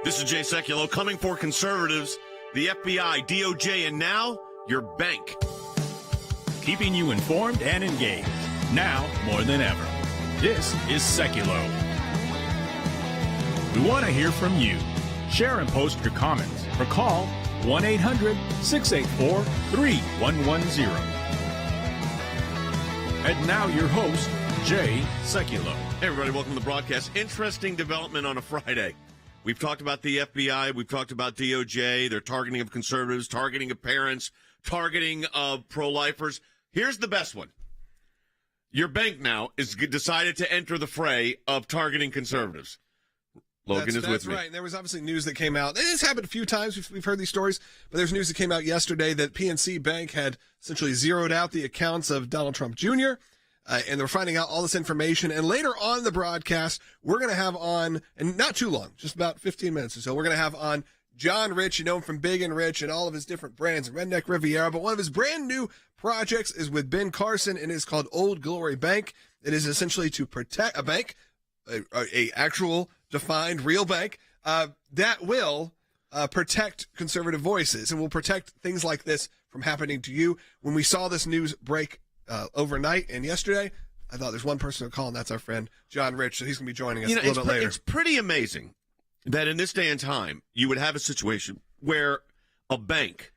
This is Jay Sekulow coming for conservatives, the FBI, DOJ, and now your bank. Keeping you informed and engaged, now more than ever. This is Sekulow. We want to hear from you. Share and post your comments or call 1-800-684-3110. And now your host, Jay Sekulow. Hey everybody, welcome to the broadcast. Interesting development on a Friday. We've talked about the FBI. We've talked about DOJ, their targeting of conservatives, targeting of parents, targeting of pro-lifers. Here's the best one. Your bank now is decided to enter the fray of targeting conservatives. Logan is with me. That's right. And there was obviously news that came out. This happened a few times. We've heard these stories. But there's news that came out yesterday that PNC Bank had essentially zeroed out the accounts of Donald Trump Jr., and they're finding out all this information. And later on in the broadcast, we're going to have on, and not too long, just about 15 minutes or so, we're going to have on John Rich. You know him from Big and Rich and all of his different brands, Redneck Riviera. But one of his brand new projects is with Ben Carson, and it's called Old Glory Bank. It is essentially to protect a bank, a actual defined real bank, that will protect conservative voices and will protect things like this from happening to you. When we saw this news break overnight and yesterday, I thought there's one person to call, and that's our friend John Rich. So he's going to be joining us a little bit later. It's pretty amazing that in this day and time, you would have a situation where a bank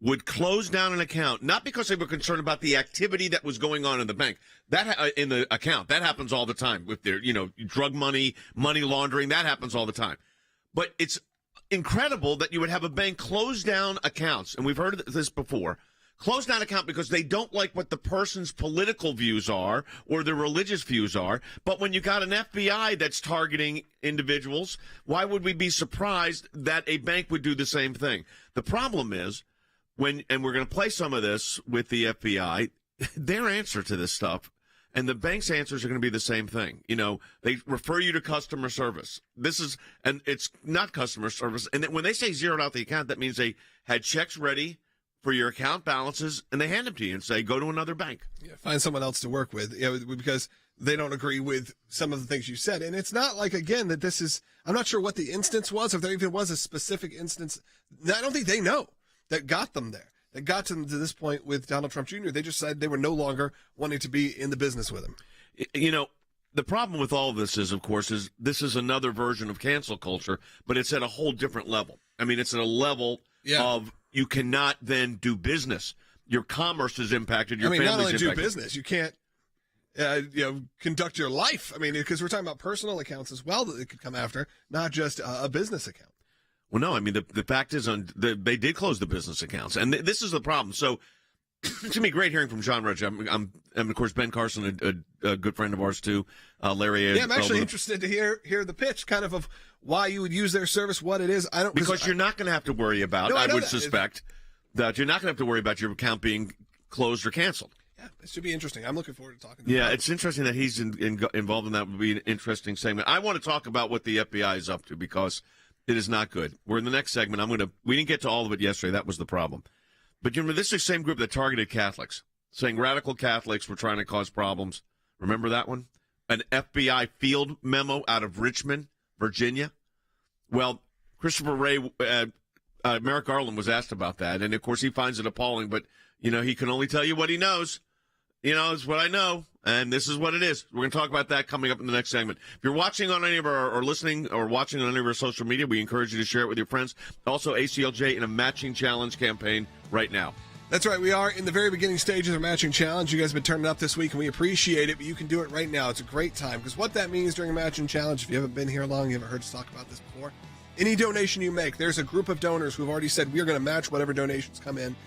would close down an account, not because they were concerned about the activity that was going on in the bank, in the account. That happens all the time with their, drug money, money laundering. That happens all the time. But it's incredible that you would have a bank close down accounts, and we've heard this before, close down account because they don't like what the person's political views are or their religious views are. But when you got an FBI that's targeting individuals, why would we be surprised that a bank would do the same thing? The problem is, and we're going to play some of this with the FBI, their answer to this stuff, and the bank's answers are going to be the same thing. They refer you to customer service. And it's not customer service. And when they say zeroed out the account, that means they had checks ready for your account balances, and they hand them to you and say, go to another bank. Yeah, find someone else to work with, because they don't agree with some of the things you said. And it's not like, again, that this is, I'm not sure what the instance was, if there even was a specific instance. I don't think they know that got them there, that got them to this point with Donald Trump Jr. They just said they were no longer wanting to be in the business with him. The problem with all of this is, of course, this is another version of cancel culture, but it's at a whole different level. I mean, it's at a level of you cannot then do business. Your commerce is impacted. Your family's impacted. Not only do business, you can't conduct your life. I mean, because we're talking about personal accounts as well that they could come after, not just a business account. Well, no, I mean, the fact is they did close the business accounts, and this is the problem. So it's going to be great hearing from John Rich. I'm of course, Ben Carson, a good friend of ours, too. Larry. Yeah, I'm actually interested to hear the pitch, kind of why you would use their service, what it is. Because you're not going to have to worry about, I would suspect, that you're not going to have to worry about your account being closed or canceled. Yeah, it should be interesting. I'm looking forward to talking to him. Yeah, it's interesting that he's involved in that. Would be an interesting segment. I want to talk about what the FBI is up to because it is not good. We're in the next segment. We didn't get to all of it yesterday. That was the problem. But you remember, this is the same group that targeted Catholics, saying radical Catholics were trying to cause problems. Remember that one? An FBI field memo out of Richmond, Virginia. Well, Christopher Wray, Merrick Garland was asked about that, and of course he finds it appalling. But he can only tell you what he knows. It's what I know, and this is what it is. We're going to talk about that coming up in the next segment. If you're watching on any of our, or listening or watching on any of our social media, we encourage you to share it with your friends. Also, ACLJ in a matching challenge campaign right now. That's right. We are in the very beginning stages of Matching Challenge. You guys have been turning up this week, and we appreciate it, but you can do it right now. It's a great time, because what that means during a Matching Challenge, if you haven't been here long, you haven't heard us talk about this before, any donation you make, there's a group of donors who have already said we're going to match whatever donations come in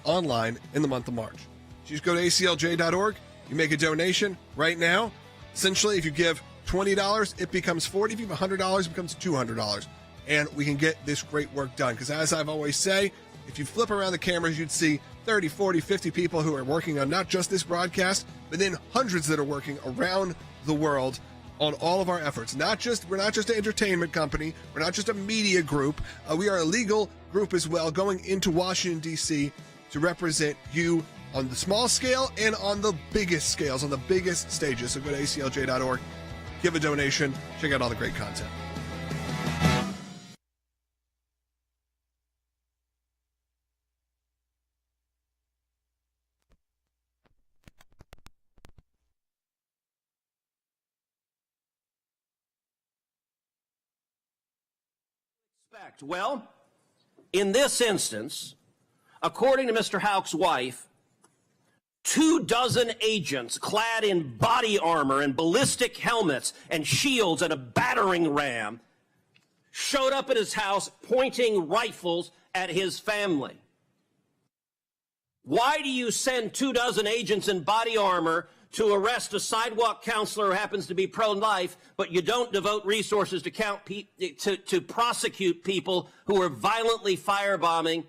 online in the month of March. So you just go to aclj.org, you make a donation right now. Essentially, if you give $20, it becomes $40. If you give $100, it becomes $200. And we can get this great work done, because as I've always say, if you flip around the cameras, you'd see 30, 40, 50 people who are working on not just this broadcast, but then hundreds that are working around the world on all of our efforts. We're not just an entertainment company. We're not just a media group. We are a legal group as well, going into Washington, D.C. to represent you on the small scale and on the biggest scales, on the biggest stages. So go to aclj.org, give a donation, check out all the great content. Well, in this instance, according to Mr. Houck's wife, 24 agents clad in body armor and ballistic helmets and shields and a battering ram showed up at his house pointing rifles at his family. Why do you send 24 agents in body armor to arrest a sidewalk counselor who happens to be pro-life, but you don't devote resources to prosecute people who are violently firebombing?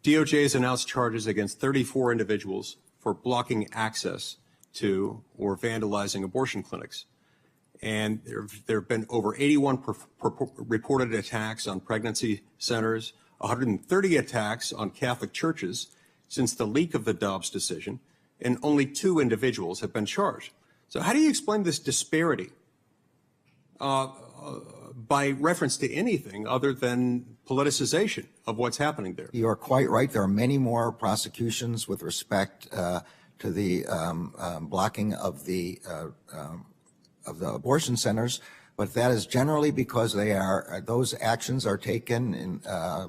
DOJ has announced charges against 34 individuals for blocking access to or vandalizing abortion clinics. And there have been over 81 reported attacks on pregnancy centers, 130 attacks on Catholic churches since the leak of the Dobbs decision, and only 2 individuals have been charged. So how do you explain this disparity by reference to anything other than politicization of what's happening there? You are quite right. There are many more prosecutions with respect to the blocking of the abortion centers, but that is generally because those actions are taken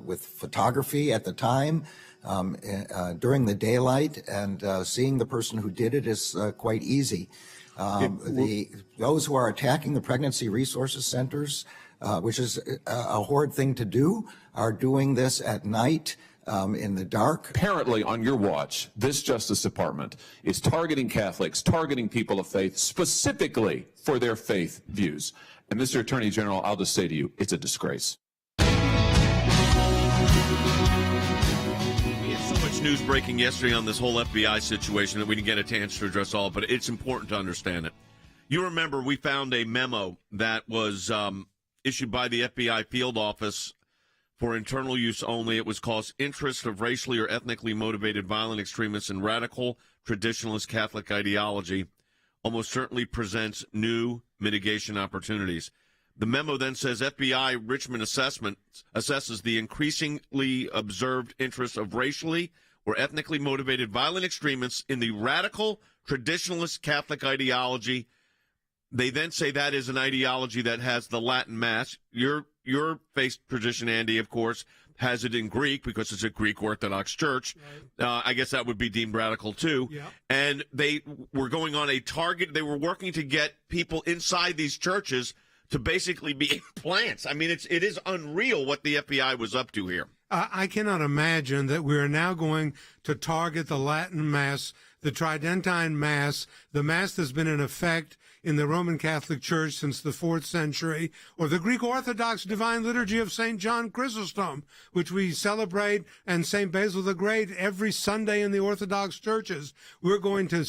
with photography at the time, during the daylight, and seeing the person who did it is quite easy. Those who are attacking the pregnancy resources centers, which is a horrid thing to do, are doing this at night in the dark. Apparently, on your watch, this Justice Department is targeting Catholics, targeting people of faith, specifically for their faith views. And Mr. Attorney General, I'll just say to you, it's a disgrace. News breaking yesterday on this whole FBI situation that we didn't get a chance to address all, but it's important to understand it. You remember we found a memo that was issued by the FBI field office for internal use only. It was called Interest of Racially or Ethnically Motivated Violent Extremists and Radical Traditionalist Catholic Ideology almost certainly presents new mitigation opportunities. The memo then says FBI Richmond assessment assesses the increasingly observed interests of racially or ethnically motivated violent extremists in the radical traditionalist Catholic ideology. They then say that is an ideology that has the Latin Mass. Your faith position, Andy, of course, has it in Greek because it's a Greek Orthodox church. Right. I guess that would be deemed radical too. Yeah. And they were going on a target. They were working to get people inside these churches to basically be plants. I mean, it is unreal what the FBI was up to here. I cannot imagine that we are now going to target the Latin Mass, the Tridentine Mass, the Mass that's been in effect in the Roman Catholic Church since the 4th century, or the Greek Orthodox Divine Liturgy of St. John Chrysostom, which we celebrate, and St. Basil the Great every Sunday in the Orthodox churches. We're going to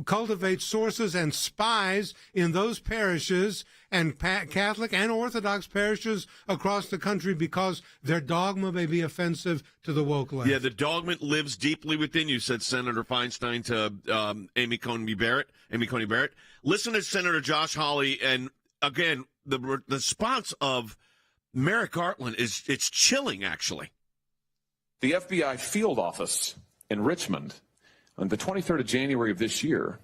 cultivate sources and spies in those parishes and Catholic and Orthodox parishes across the country because their dogma may be offensive to the woke left. Yeah, the dogma lives deeply within you, said Senator Feinstein to Amy Coney Barrett. Listen to Senator Josh Hawley, and again, the response of Merrick Garland it's chilling, actually. The FBI field office in Richmond on the 23rd of January of this year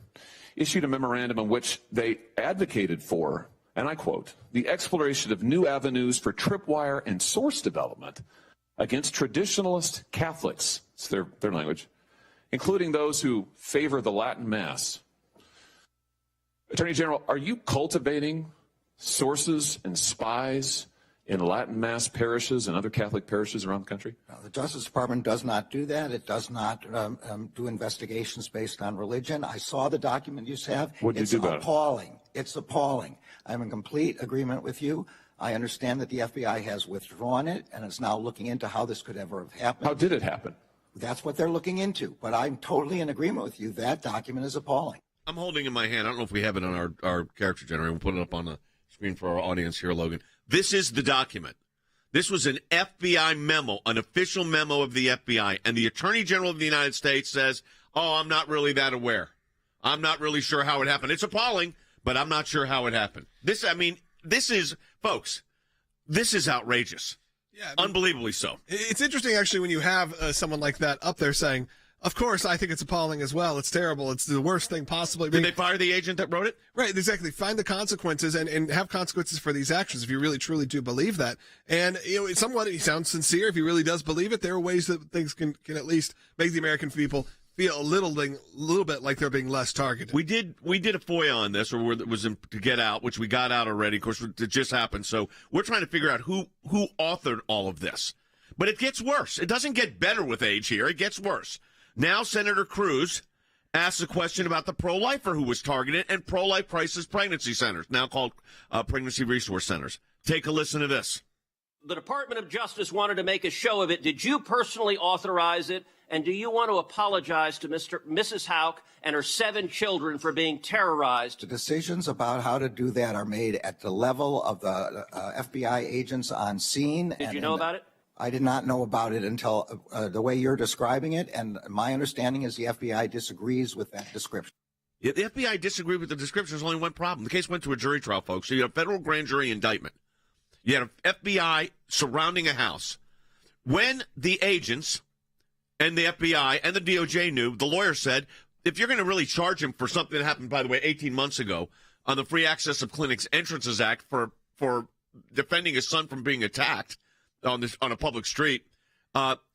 issued a memorandum in which they advocated for, and I quote, the exploration of new avenues for tripwire and source development against traditionalist Catholics, it's their language, including those who favor the Latin Mass. Attorney General, are you cultivating sources and spies in Latin Mass parishes and other Catholic parishes around the country? No, the Justice Department does not do that. It does not do investigations based on religion. I saw the document you have. What did you do about it? It's appalling. I'm in complete agreement with you. I understand that the FBI has withdrawn it and is now looking into how this could ever have happened. How did it happen? That's what they're looking into. But I'm totally in agreement with you. That document is appalling. I'm holding in my hand, I don't know if we have it on our character generator. We'll put it up on the screen for our audience here, Logan. This is the document. This was an FBI memo, an official memo of the FBI, and the Attorney General of the United States says, I'm not really that aware. I'm not really sure how it happened. It's appalling, but I'm not sure how it happened. This is, folks, this is outrageous. Yeah, unbelievably so. It's interesting, actually, when you have someone like that up there saying, Of course, I think it's appalling as well. It's terrible. It's the worst thing possible. Did they fire the agent that wrote it? Right, exactly. Find the consequences and have consequences for these actions if you really truly do believe that. And somewhat he sounds sincere. If he really does believe it, there are ways that things can at least make the American people feel a little bit like they're being less targeted. We did a FOIA on this, or it was to get out, which we got out already. Of course, it just happened. So we're trying to figure out who authored all of this. But it gets worse. It doesn't get better with age here. It gets worse. Now, Senator Cruz asks a question about the pro-lifer who was targeted and pro-life crisis pregnancy centers, now called pregnancy resource centers. Take a listen to this. The Department of Justice wanted to make a show of it. Did you personally authorize it? And do you want to apologize to Mrs. Houck and her 7 children for being terrorized? The decisions about how to do that are made at the level of the FBI agents on scene. Did you know about it? I did not know about it until the way you're describing it, and my understanding is the FBI disagrees with that description. Yeah, the FBI disagreed with the description. There's only one problem. The case went to a jury trial, folks. So you had a federal grand jury indictment. You had an FBI surrounding a house. When the agents and the FBI and the DOJ knew, the lawyer said, if you're going to really charge him for something that happened, by the way, 18 months ago on the Free Access of Clinics Entrances Act for defending his son from being attacked on a public street,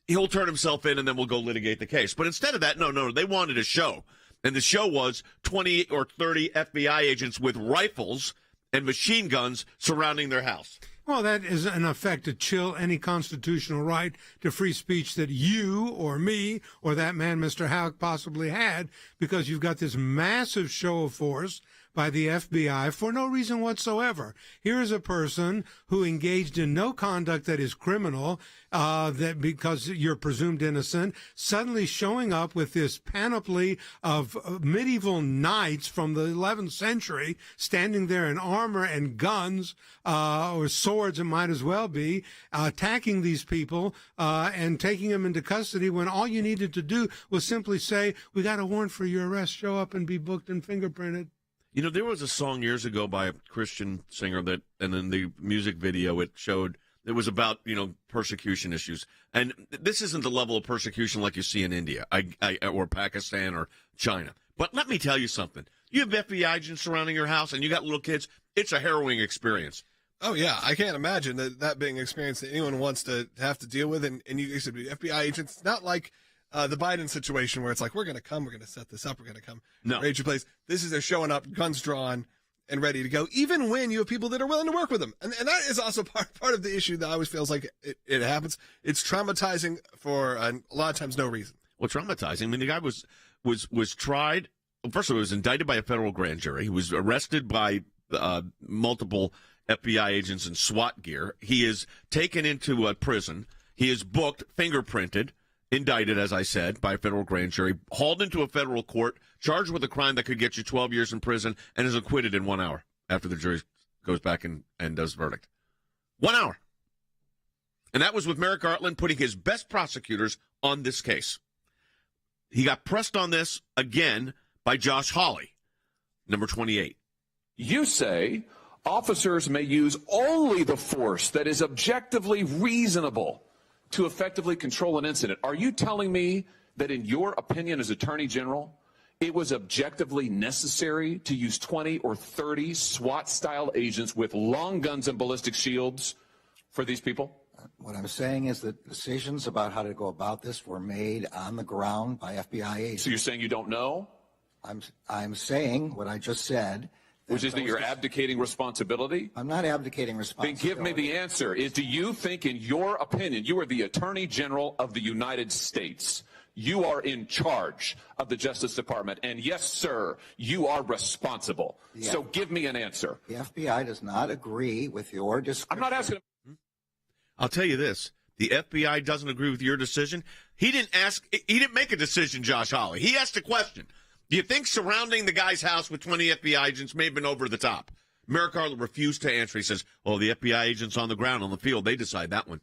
he'll turn himself in and then we'll go litigate the case. But instead of that, no, they wanted a show. And the show was 20 or 30 FBI agents with rifles and machine guns surrounding their house. Well, that is in effect to chill any constitutional right to free speech that you or me or that man, Mr. Houck, possibly had, because you've got this massive show of force by the FBI for no reason whatsoever. Here is a person who engaged in no conduct that is criminal, that because you're presumed innocent, suddenly showing up with this panoply of medieval knights from the 11th century, standing there in armor and guns, or swords, it might as well be, attacking these people and taking them into custody when all you needed to do was simply say, we got a warrant for your arrest, show up and be booked and fingerprinted. You know, there was a song years ago by a Christian singer that, and in the music video, it showed it was about, persecution issues. And this isn't the level of persecution like you see in India or Pakistan or China. But let me tell you something. You have FBI agents surrounding your house and you got little kids. It's a harrowing experience. Oh, yeah. I can't imagine that being an experience that anyone wants to have to deal with. And you said FBI agents, it's not like the Biden situation where it's like, we're going to set this up, we're going to come raid your place. This is they're showing up, guns drawn, and ready to go, even when you have people that are willing to work with them. And that is also part of the issue that always feels like it happens. It's traumatizing for a lot of times no reason. Well, traumatizing. I mean, the guy was tried. Well, first of all, he was indicted by a federal grand jury. He was arrested by multiple FBI agents in SWAT gear. He is taken into a prison. He is booked, fingerprinted, indicted, as I said, by a federal grand jury, hauled into a federal court, charged with a crime that could get you 12 years in prison, and is acquitted in 1 hour after the jury goes back and does the verdict. 1 hour. And that was with Merrick Garland putting his best prosecutors on this case. He got pressed on this again by Josh Hawley, number 28. You say officers may use only the force that is objectively reasonable to effectively control an incident. Are you telling me that in your opinion as Attorney General, it was objectively necessary to use 20 or 30 SWAT-style agents with long guns and ballistic shields for these people? What I'm saying is that decisions about how to go about this were made on the ground by FBI agents. So you're saying you don't know? I'm saying what I just said. Which is that you're abdicating responsibility? I'm not abdicating responsibility. Then give me the answer. Do you think, in your opinion, you are the Attorney General of the United States? You are in charge of the Justice Department. And yes, sir, you are responsible. Yeah. So give me an answer. The FBI does not agree with your description. I'm not asking. I'll tell you this. The FBI doesn't agree with your decision. He didn't make a decision, Josh Hawley. He asked a question. Do you think surrounding the guy's house with 20 FBI agents may have been over the top? Merrick Garland refused to answer. He says, the FBI agents on the ground, on the field, they decide that one.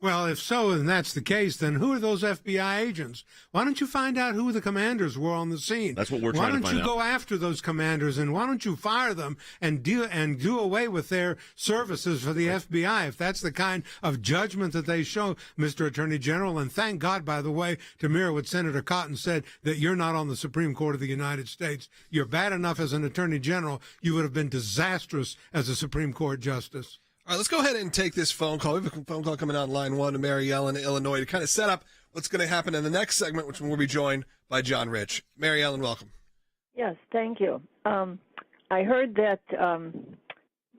Well, if so, and that's the case, then who are those FBI agents? Why don't you find out who the commanders were on the scene? That's what we're trying to find out. Why don't you go after those commanders, and why don't you fire them and do away with their services for the FBI, if that's the kind of judgment that they show, Mr. Attorney General? And thank God, by the way, to mirror what Senator Cotton said, that you're not on the Supreme Court of the United States. You're bad enough as an Attorney General. You would have been disastrous as a Supreme Court Justice. All right, let's go ahead and take this phone call. We have a phone call coming on line 1 to Mary Ellen, Illinois, to kind of set up what's going to happen in the next segment, which we'll be joined by John Rich. Mary Ellen, welcome. Yes, thank you. I heard that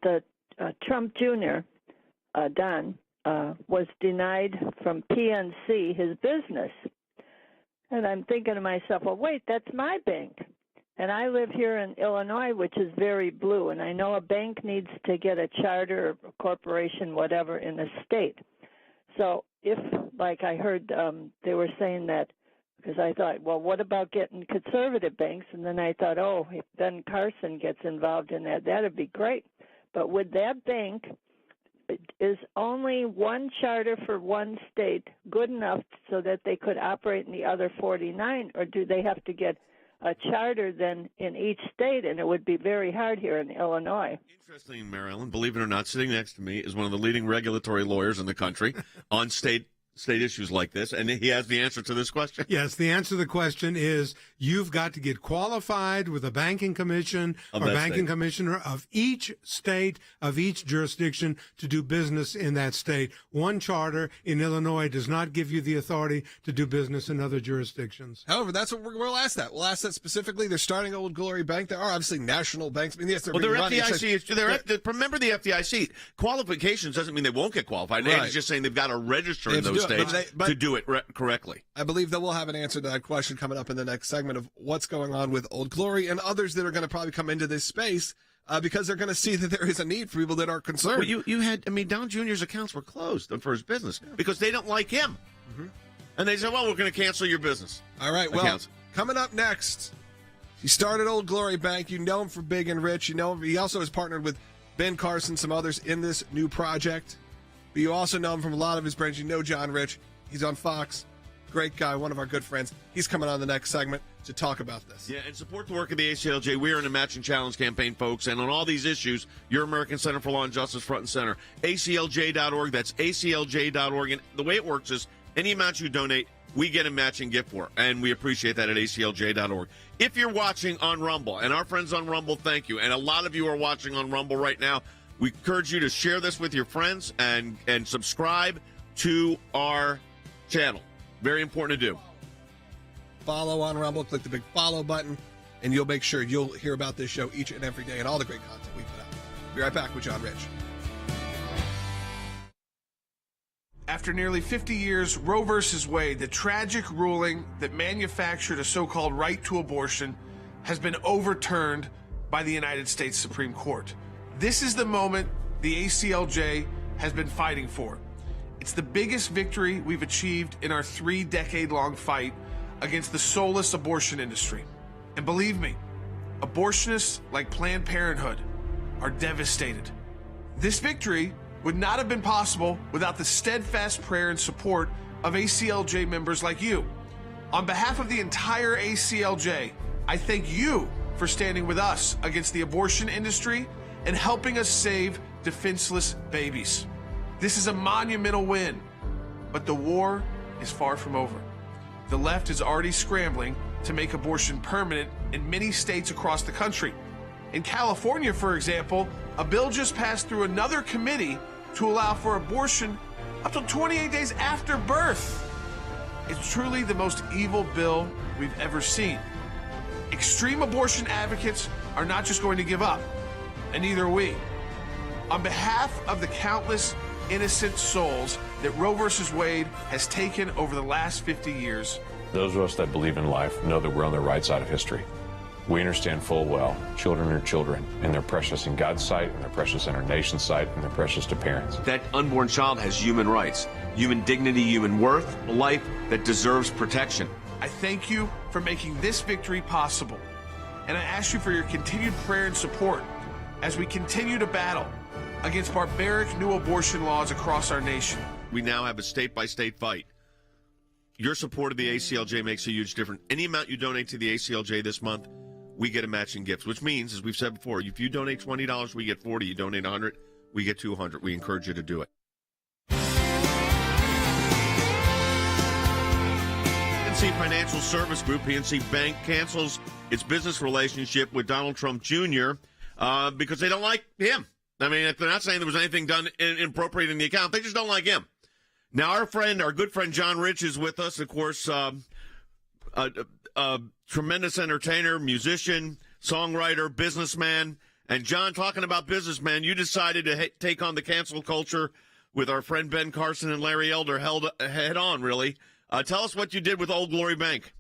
the Trump Jr., Don, was denied from PNC his business. And I'm thinking to myself, well, wait, that's my bank. And I live here in Illinois, which is very blue, and I know a bank needs to get a charter or a corporation, whatever, in a state. So if, like I heard, they were saying that, because I thought, well, what about getting conservative banks? And then I thought, oh, if Ben Carson gets involved in that, that'd be great. But with that bank, is only one charter for one state good enough so that they could operate in the other 49, or do they have to get a charter then in each state, and it would be very hard here in Illinois? Interesting, Maryland. Believe it or not, sitting next to me is one of the leading regulatory lawyers in the country on state issues like this, and he has the answer to this question. Yes, the answer to the question is you've got to get qualified with a banking commission or banking commissioner of each state, of each jurisdiction, to do business in that state. One charter in Illinois does not give you the authority to do business in other jurisdictions. However, that's what we'll ask that. We'll ask that specifically. They're starting Old Glory Bank. There are obviously national banks. I mean, yes, they're FDIC. Remember the FDIC. Qualifications doesn't mean they won't get qualified. Right. It's just saying they've got to register in those states to do it correctly. I believe that we'll have an answer to that question coming up in the next segment of what's going on with Old Glory and others that are going to probably come into this space because they're going to see that there is a need for people that are concerned. Well, Don Jr.'s accounts were closed for his business because they don't like him. Mm-hmm. And they said, well, we're going to cancel your business. All right, well, coming up next, he started Old Glory Bank. You know him for Big and Rich. You know him. He also has partnered with Ben Carson, some others in this new project. But you also know him from a lot of his brands. You know John Rich. He's on Fox. Great guy, one of our good friends. He's coming on the next segment to talk about this. Yeah, and support the work of the ACLJ. We are in a matching challenge campaign, folks. And on all these issues, your American Center for Law and Justice front and center. ACLJ.org. That's ACLJ.org. And the way it works is any amount you donate, we get a matching gift for. And we appreciate that at ACLJ.org. If you're watching on Rumble, and our friends on Rumble, thank you. And a lot of you are watching on Rumble right now. We encourage you to share this with your friends and subscribe to our channel. Very important to do. Follow on Rumble, click the big follow button, and you'll make sure you'll hear about this show each and every day and all the great content we put out. Be right back with John Rich. After nearly 50 years, Roe v. Wade, the tragic ruling that manufactured a so-called right to abortion, has been overturned by the United States Supreme Court. This is the moment the ACLJ has been fighting for. It's the biggest victory we've achieved in our 3-decade-long fight against the soulless abortion industry. And believe me, abortionists like Planned Parenthood are devastated. This victory would not have been possible without the steadfast prayer and support of ACLJ members like you. On behalf of the entire ACLJ, I thank you for standing with us against the abortion industry and helping us save defenseless babies. This is a monumental win, but the war is far from over. The left is already scrambling to make abortion permanent in many states across the country. In California, for example, a bill just passed through another committee to allow for abortion up to 28 days after birth. It's truly the most evil bill we've ever seen. Extreme abortion advocates are not just going to give up, and neither are we. On behalf of the countless innocent souls that Roe v. Wade has taken over the last 50 years. Those of us that believe in life know that we're on the right side of history. We understand full well children are children, and they're precious in God's sight, and they're precious in our nation's sight, and they're precious to parents. That unborn child has human rights, human dignity, human worth, a life that deserves protection. I thank you for making this victory possible, and I ask you for your continued prayer and support as we continue to battle against barbaric new abortion laws across our nation. we now have a state-by-state fight. Your support of the ACLJ makes a huge difference. Any amount you donate to the ACLJ this month, we get a matching gift, which means, as we've said before, if you donate $20, we get $40. You donate $100, we get $200. We encourage you to do it. PNC Financial Service Group, PNC Bank, cancels its business relationship with Donald Trump Jr. Because they don't like him. I mean, they're not saying there was anything done inappropriate in the account. They just don't like him. Now, our good friend John Rich is with us, of course, tremendous entertainer, musician, songwriter, businessman. And John, talking about businessman, you decided to take on the cancel culture with our friend Ben Carson and Larry Elder head on, really. Tell us what you did with Old Glory Bank.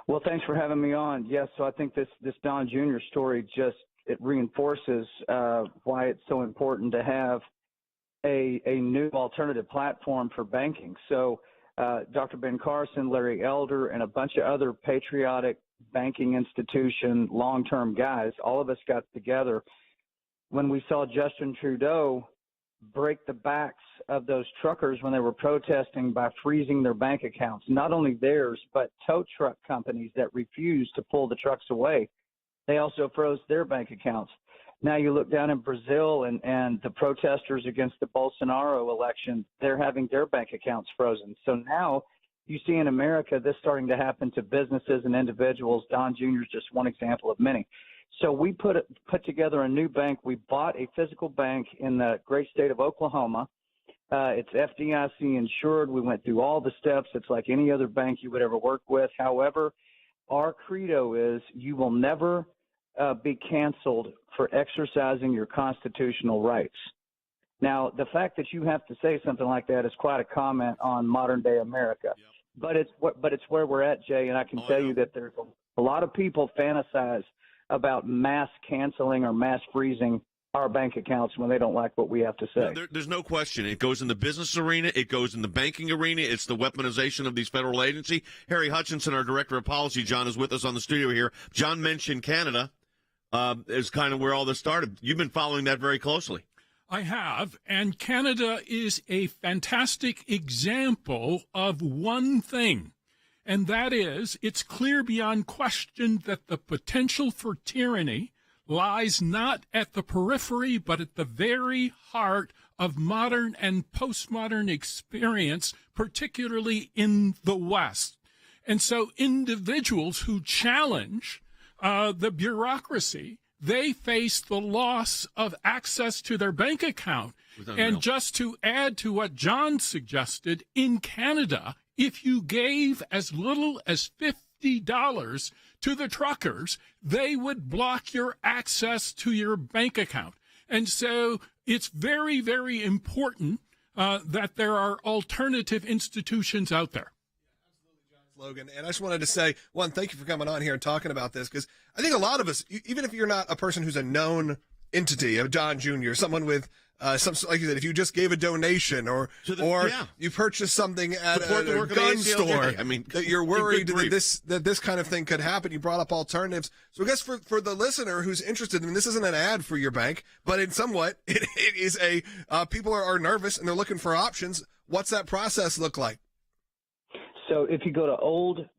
Well, thanks for having me on. Yes, so I think this Don Jr. story it reinforces why it's so important to have a new alternative platform for banking. So Dr. Ben Carson, Larry Elder, and a bunch of other patriotic banking institution long-term guys, all of us got together when we saw Justin Trudeau break the backs of those truckers when they were protesting by freezing their bank accounts, not only theirs, but tow truck companies that refused to pull the trucks away. They also froze their bank accounts. Now you look down in Brazil and the protesters against the Bolsonaro election, they're having their bank accounts frozen. So now you see in America this starting to happen to businesses and individuals. Don Jr. is just one example of many. So we put together a new bank. We bought a physical bank in the great state of Oklahoma. It's FDIC insured. We went through all the steps. It's like any other bank you would ever work with. However, our credo is you will never be canceled for exercising your constitutional rights. Now, the fact that you have to say something like that is quite a comment on modern-day America. Yep. But it's where we're at, Jay, and I can tell you that there's a lot of people fantasize about mass canceling or mass freezing our bank accounts when they don't like what we have to say. No, there's no question. It goes in the business arena. It goes in the banking arena. It's the weaponization of these federal agencies. Harry Hutchinson, our director of policy, John, is with us on the studio here. John mentioned Canada is kind of where all this started. You've been following that very closely. I have, and Canada is a fantastic example of one thing, and that is it's clear beyond question that the potential for tyranny lies not at the periphery, but at the very heart of modern and postmodern experience, particularly in the West. And so individuals who challenge the bureaucracy, they face the loss of access to their bank account. And just to add to what John suggested, in Canada, if you gave as little as $50 to the truckers, they would block your access to your bank account. And so it's very, very important that there are alternative institutions out there. Logan. And I just wanted to say, one, thank you for coming on here and talking about this, because I think a lot of us, even if you're not a person who's a known entity of Don Jr., someone with some, like you said, if you just gave a donation or you purchased something at a gun store, I mean, that you're worried that this kind of thing could happen. You brought up alternatives. So I guess for the listener who's interested, I mean, this isn't an ad for your bank, but in somewhat it is people are nervous and they're looking for options. What's that process look like? So if you go to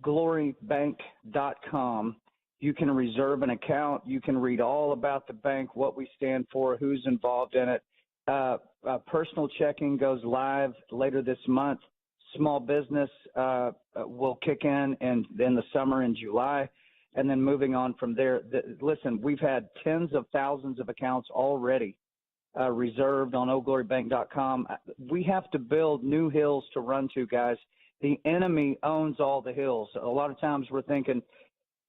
oldglorybank.com, you can reserve an account. You can read all about the bank, what we stand for, who's involved in it. Personal checking goes live later this month. Small business will kick in the summer in July. And then moving on from there, listen, we've had tens of thousands of accounts already reserved on oldglorybank.com. We have to build new hills to run to, guys. The enemy owns all the hills. A lot of times we're thinking,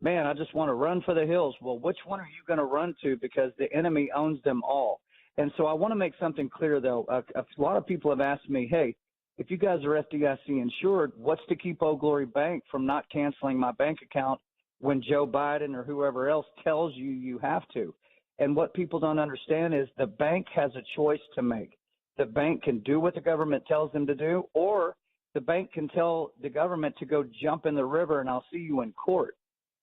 man, I just want to run for the hills. Well, which one are you going to run to? Because the enemy owns them all. And so I want to make something clear, though. A lot of people have asked me, hey, if you guys are FDIC insured, what's to keep Old Glory Bank from not canceling my bank account when Joe Biden or whoever else tells you you have to? And what people don't understand is the bank has a choice to make. The bank can do what the government tells them to do, or the bank can tell the government to go jump in the river and I'll see you in court.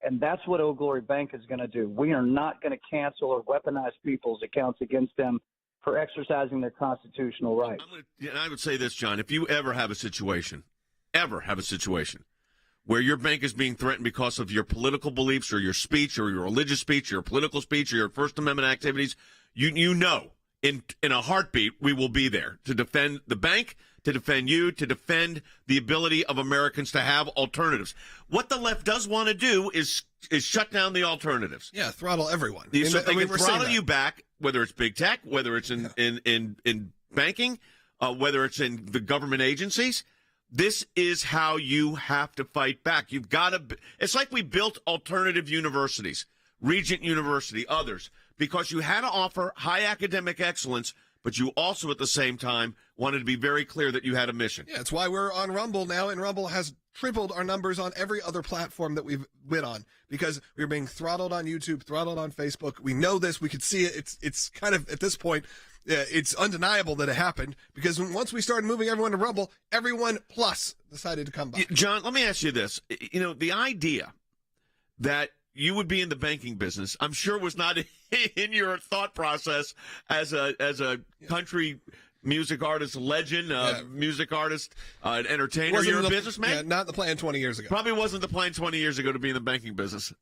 And that's what Old Glory Bank is going to do. We are not going to cancel or weaponize people's accounts against them. for exercising their constitutional rights. And I would say this, John, if you ever have a situation where your bank is being threatened because of your political beliefs or your speech or your religious speech or your political speech or your First Amendment activities, you know, in a heartbeat, we will be there to defend the bank, to defend you, to defend the ability of Americans to have alternatives. What the left does want to do is shut down the alternatives. Yeah, throttle everyone. So they can throttle you back, whether it's big tech, whether it's in banking, whether it's in the government agencies. This is how you have to fight back. You've got to. It's like we built alternative universities, Regent University, others, because you had to offer high academic excellence, but you also at the same time wanted to be very clear that you had a mission. Yeah, it's why we're on Rumble now, and Rumble has tripled our numbers on every other platform that we've been on, because we're being throttled on YouTube, throttled on Facebook. We know this. We could see it. It's kind of, at this point, it's undeniable that it happened, because once we started moving everyone to Rumble, everyone plus decided to come back. John, let me ask you this. You know, the idea that you would be in the banking business, I'm sure was not in your thought process as a country music artist, legend, music artist, an entertainer. You're a businessman? Yeah, not the plan 20 years ago. Probably wasn't the plan 20 years ago to be in the banking business.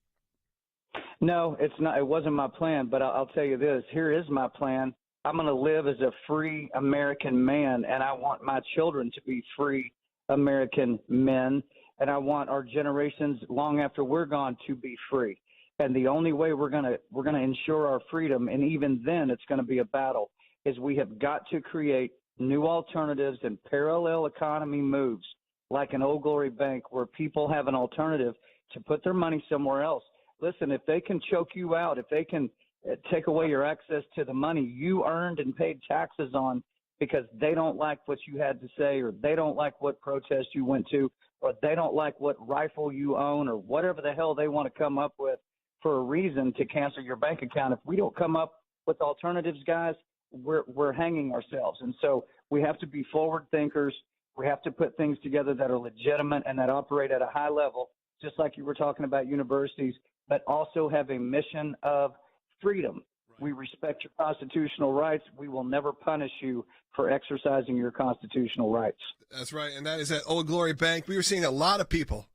No, it's not. It wasn't my plan, but I'll tell you this. Here is my plan. I'm going to live as a free American man, and I want my children to be free American men, and I want our generations long after we're gone to be free. And the only way we're going to ensure our freedom, and even then it's going to be a battle, is we have got to create new alternatives and parallel economy moves, like an Old Glory Bank, where people have an alternative to put their money somewhere else. Listen, if they can choke you out, if they can take away your access to the money you earned and paid taxes on because they don't like what you had to say, or they don't like what protest you went to, or they don't like what rifle you own, or whatever the hell they want to come up with for a reason to cancel your bank account. If we don't come up with alternatives, guys, we're hanging ourselves. And so we have to be forward thinkers. We have to put things together that are legitimate and that operate at a high level, just like you were talking about universities, but also have a mission of freedom. Right. We respect your constitutional rights. We will never punish you for exercising your constitutional rights. That's right. And that is at Old Glory Bank. We were seeing a lot of people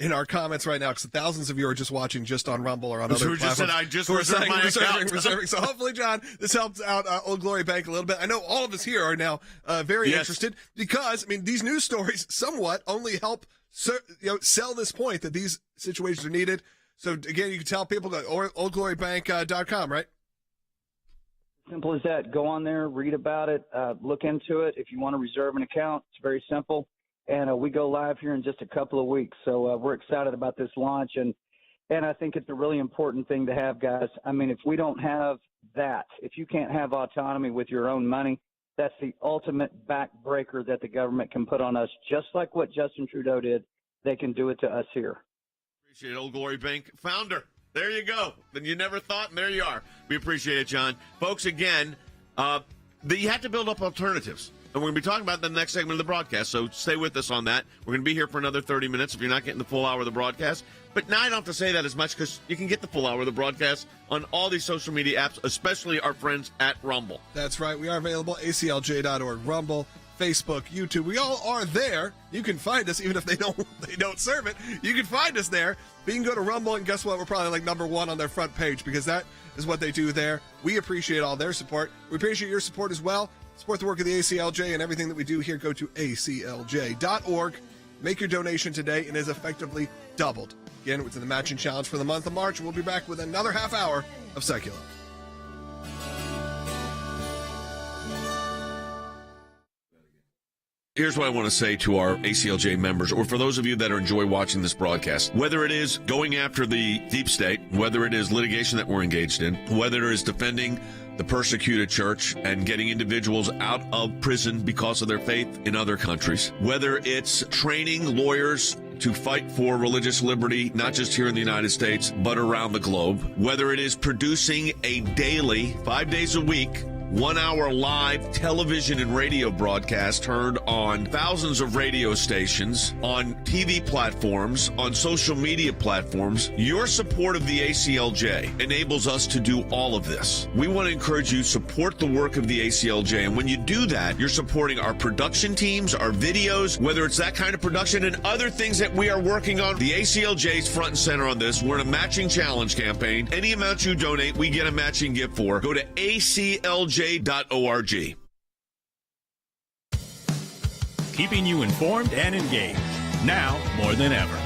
in our comments right now, because thousands of you are just watching just on Rumble or on other platforms. Just said, I just reserved my account. Reserving. So hopefully, John, this helps out Old Glory Bank a little bit. I know all of us here are now very interested, because, I mean, these news stories somewhat only help sell this point that these situations are needed. So, again, you can tell people to oldglorybank.com, right? Simple as that. Go on there, read about it, look into it. If you want to reserve an account, it's very simple. And we go live here in just a couple of weeks. So we're excited about this launch. And I think it's a really important thing to have, guys. I mean, if we don't have that, if you can't have autonomy with your own money, that's the ultimate backbreaker that the government can put on us. Just like what Justin Trudeau did, they can do it to us here. Appreciate it, Old Glory Bank founder. There you go. Then you never thought, and there you are. We appreciate it, John. Folks, again, you have to build up alternatives. And we're going to be talking about the next segment of the broadcast, so stay with us on that. We're going to be here for another 30 minutes if you're not getting the full hour of the broadcast. But now I don't have to say that as much, because you can get the full hour of the broadcast on all these social media apps, especially our friends at Rumble. That's right. We are available, aclj.org, Rumble, Facebook, YouTube. We all are there. You can find us, even if they don't serve it. You can find us there. But you can go to Rumble, and guess what? We're probably like number one on their front page, because that is what they do there. We appreciate all their support. We appreciate your support as well. Support the work of the ACLJ and everything that we do here. Go to aclj.org. Make your donation today, and it is effectively doubled. Again, it's in the matching challenge for the month of March. We'll be back with another half hour of Secular. Here's what I want to say to our ACLJ members, or for those of you that enjoy watching this broadcast. Whether it is going after the deep state, whether it is litigation that we're engaged in, whether it is defending the persecuted church and getting individuals out of prison because of their faith in other countries, whether it's training lawyers to fight for religious liberty, not just here in the United States, but around the globe, whether it is producing a daily, 5 days a week, 1-hour live television and radio broadcast heard on thousands of radio stations, on TV platforms, on social media platforms. Your support of the ACLJ enables us to do all of this. We want to encourage you to support the work of the ACLJ. And when you do that, you're supporting our production teams, our videos, whether it's that kind of production and other things that we are working on. The ACLJ is front and center on this. We're in a matching challenge campaign. Any amount you donate, we get a matching gift for. Go to ACLJ.org. Keeping you informed and engaged. Now more than ever.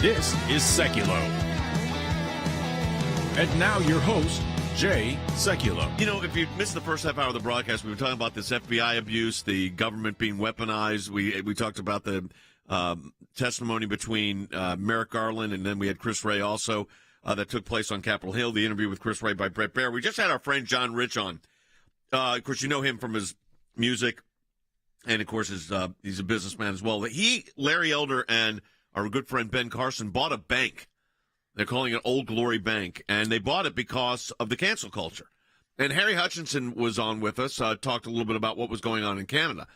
This is Seculo. And now your host, Jay Seculo. You know, if you missed the first half hour of the broadcast, we were talking about this FBI abuse, the government being weaponized. We talked about the testimony between Merrick Garland, and then we had Chris Wray also that took place on Capitol Hill, the interview with Chris Wray by Brett Baer. We just had our friend John Rich on. Of course, you know him from his music, and, of course, he's a businessman as well. Larry Elder, and our good friend Ben Carson bought a bank. They're calling it Old Glory Bank, and they bought it because of the cancel culture. And Harry Hutchinson was on with us, talked a little bit about what was going on in Canada.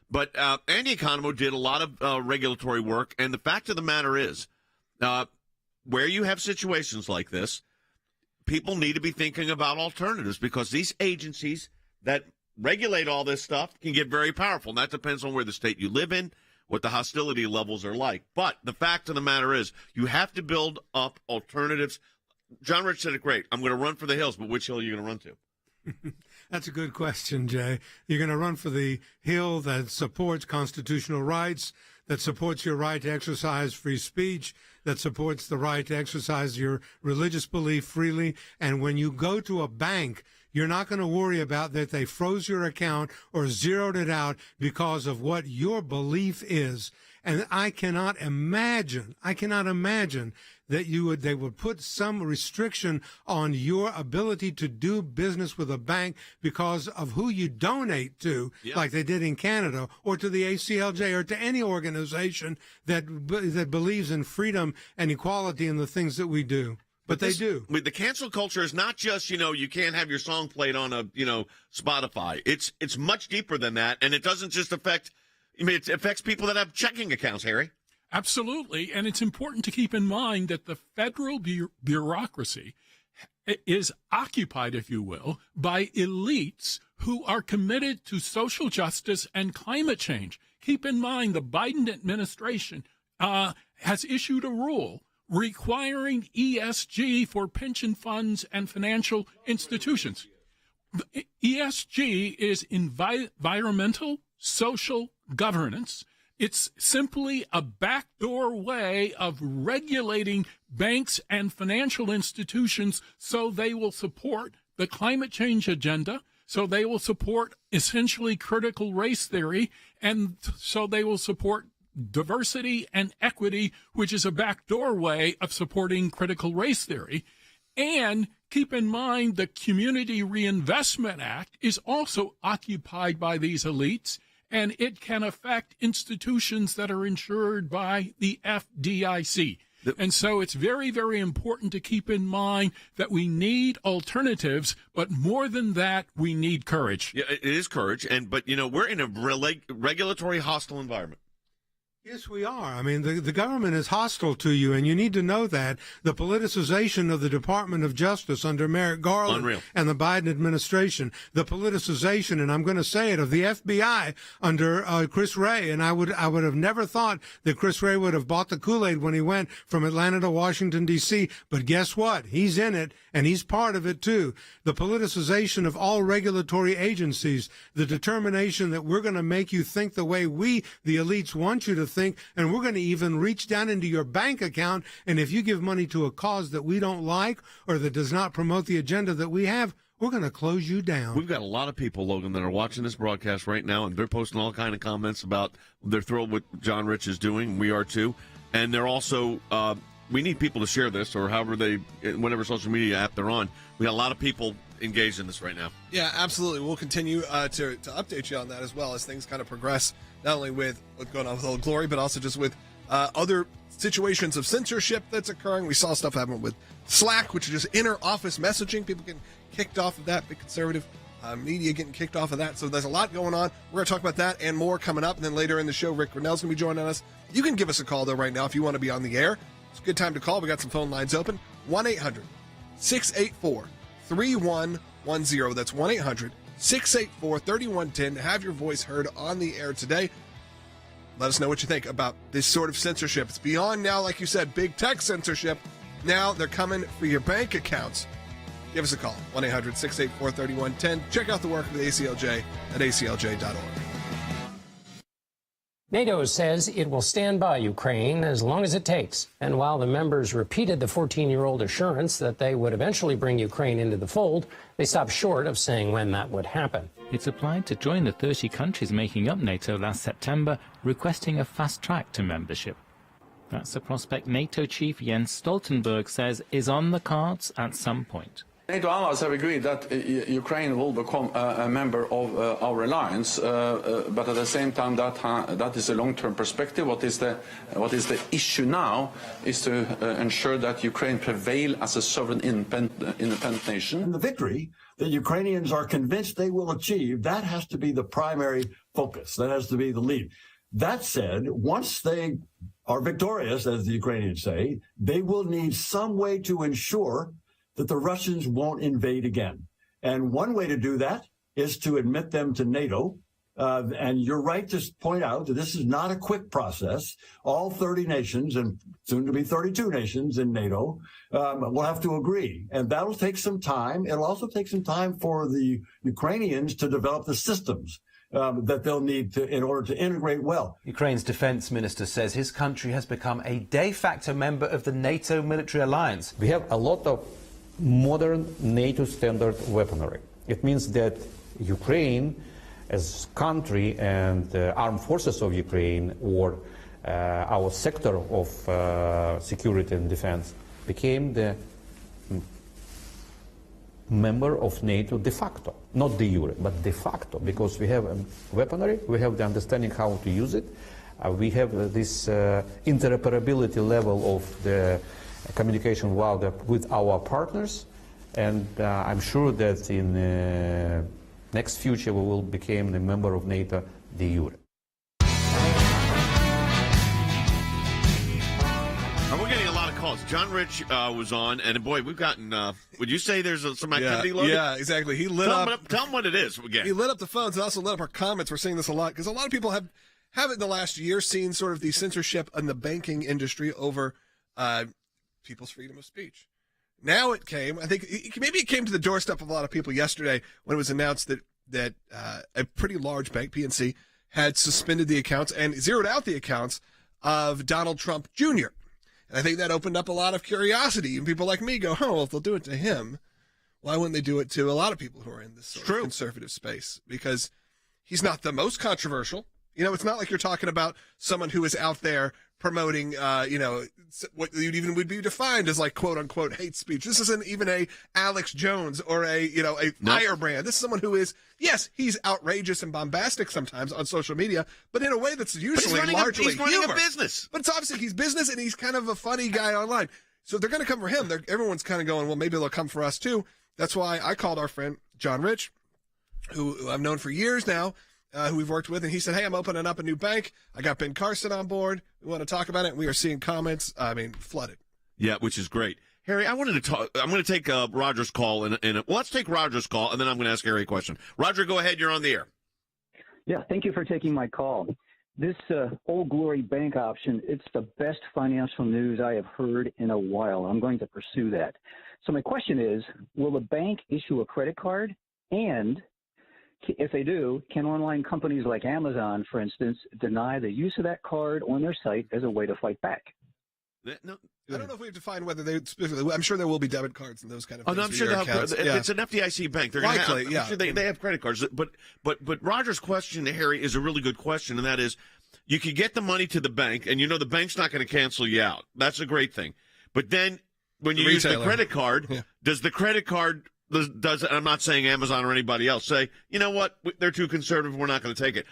But Andy Economo did a lot of regulatory work, and the fact of the matter is, where you have situations like this, people need to be thinking about alternatives, because these agencies that regulate all this stuff can get very powerful. And that depends on where the state you live in, what the hostility levels are like. But the fact of the matter is, you have to build up alternatives. John Rich said it great. I'm going to run for the hills, but which hill are you going to run to? That's a good question, Jay. You're going to run for the hill that supports constitutional rights, that supports your right to exercise free speech, that supports the right to exercise your religious belief freely. And when you go to a bank, you're not going to worry about that they froze your account or zeroed it out because of what your belief is. And I cannot imagine that they would put some restriction on your ability to do business with a bank because of who you donate to, like they did in Canada, or to the ACLJ, or to any organization that believes in freedom and equality and the things that we do. But they do. The cancel culture is not just, you can't have your song played on Spotify. It's much deeper than that, and it doesn't just affect, it affects people that have checking accounts, Harry. Absolutely, and it's important to keep in mind that the federal bureaucracy is occupied, if you will, by elites who are committed to social justice and climate change. Keep in mind the Biden administration has issued a rule requiring ESG for pension funds and financial institutions. ESG is environmental, social governance. It's simply a backdoor way of regulating banks and financial institutions so they will support the climate change agenda, so they will support essentially critical race theory, and so they will support diversity and equity, which is a backdoor way of supporting critical race theory. And keep in mind the Community Reinvestment Act is also occupied by these elites, and it can affect institutions that are insured by the FDIC. And so it's very, very important to keep in mind that we need alternatives, but more than that, we need courage. Yeah, it is courage, but we're in a regulatory hostile environment. Yes, we are. I mean, the government is hostile to you, and you need to know that. The politicization of the Department of Justice under Merrick Garland and the Biden administration, the politicization, and I'm going to say it, of the FBI under Chris Wray. And I would have never thought that Chris Wray would have bought the Kool-Aid when he went from Atlanta to Washington, D.C. But guess what? He's in it, and he's part of it, too. The politicization of all regulatory agencies, the determination that we're going to make you think the way we, the elites, want you to think, and we're going to even reach down into your bank account, and if you give money to a cause that we don't like or that does not promote the agenda that we have, we're going to close you down. We've got a lot of people, Logan, that are watching this broadcast right now, and they're posting all kind of comments about they're thrilled with what John Rich is doing. We are too. And they're also, we need people to share this, or however whatever social media app they're on. We got a lot of people engaged in this right now. Yeah, absolutely. We'll continue to update you on that as well as things kind of progress, not only with what's going on with Old Glory, but also just with other situations of censorship that's occurring. We saw stuff happen with Slack, which is just inter-office messaging. People getting kicked off of that. Big conservative media getting kicked off of that. So there's a lot going on. We're going to talk about that and more coming up. And then later in the show, Rick Grenell's going to be joining us. You can give us a call, though, right now if you want to be on the air. It's a good time to call. We got some phone lines open. 1-800-684-3110. That's 1-800-684-3110 to have your voice heard on the air today. Let us know what you think about this sort of censorship. It's beyond now, like you said, big tech censorship. Now they're coming for your bank accounts. Give us a call, 1-800-684-3110. Check out the work of the ACLJ at aclj.org. NATO says it will stand by Ukraine as long as it takes. And while the members repeated the 14-year-old assurance that they would eventually bring Ukraine into the fold, they stopped short of saying when that would happen. It's applied to join the 30 countries making up NATO last September, requesting a fast track to membership. That's a prospect NATO chief Jens Stoltenberg says is on the cards at some point. NATO allies have agreed that Ukraine will become a member of our alliance, but at the same time, that is a long-term perspective. What is the issue now is to ensure that Ukraine prevail as a sovereign independent nation. And the victory that Ukrainians are convinced they will achieve, that has to be the primary focus. That has to be the lead. That said, once they are victorious, as the Ukrainians say, they will need some way to ensure that the Russians won't invade again. And one way to do that is to admit them to NATO. And you're right to point out that this is not a quick process. All 30 nations, and soon to be 32 nations in NATO, will have to agree. And that'll take some time. It'll also take some time for the Ukrainians to develop the systems that they'll need to in order to integrate well. Ukraine's defense minister says his country has become a de facto member of the NATO military alliance. We have a lot of modern NATO standard weaponry. It means that Ukraine as country and armed forces of Ukraine or our sector of security and defense became the member of NATO de facto, not de jure, but de facto, because we have weaponry, we have the understanding how to use it, we have this interoperability level of the communication with our partners, and I'm sure that in the next future we will become a member of NATO de jure. We're getting a lot of calls. John Rich was on, and boy, we've gotten, would you say there's some activity loaded? Yeah, exactly. He lit up. Tell him what it is again. He lit up the phones and also lit up our comments. We're seeing this a lot because a lot of people have in the last year seen sort of the censorship in the banking industry over people's freedom of speech. Now it came, I think maybe it came to the doorstep of a lot of people yesterday when it was announced that a pretty large bank, PNC, had suspended the accounts and zeroed out the accounts of Donald Trump Jr. And I think that opened up a lot of curiosity. And people like me go, well, if they'll do it to him, why wouldn't they do it to a lot of people who are in this sort of conservative space? Because he's not the most controversial. You know, it's not like you're talking about someone who is out there promoting, what would be defined as like quote unquote hate speech. This isn't even a Alex Jones or a firebrand. This is someone who is, yes, he's outrageous and bombastic sometimes on social media, but in a way that's usually largely he's running humor. a business. But it's obviously he's business and he's kind of a funny guy online. So if they're going to come for him, everyone's kind of going, well, maybe they'll come for us too. That's why I called our friend John Rich, who I've known for years now, who we've worked with, and he said, hey, I'm opening up a new bank. I got Ben Carson on board. We want to talk about it, and we are seeing comments, flooded. Yeah, which is great. Harry, I wanted to talk. I'm going to take Roger's call, let's take Roger's call, and then I'm going to ask Harry a question. Roger, go ahead. You're on the air. Yeah, thank you for taking my call. This Old Glory Bank option, it's the best financial news I have heard in a while. I'm going to pursue that. So my question is, will the bank issue a credit card? And if they do, can online companies like Amazon, for instance, deny the use of that card on their site as a way to fight back? No, I don't know if we have to find whether they specifically. I'm sure there will be debit cards and those kind of things. Oh, no, I'm sure it's an FDIC bank. They're likely, I'm sure they have credit cards. But Roger's question, Harry, is a really good question, and that is, you could get the money to the bank, and the bank's not going to cancel you out. That's a great thing. But then when you use the credit card, does the credit card I'm not saying Amazon or anybody else say, you know what, they're too conservative, we're not going to take it.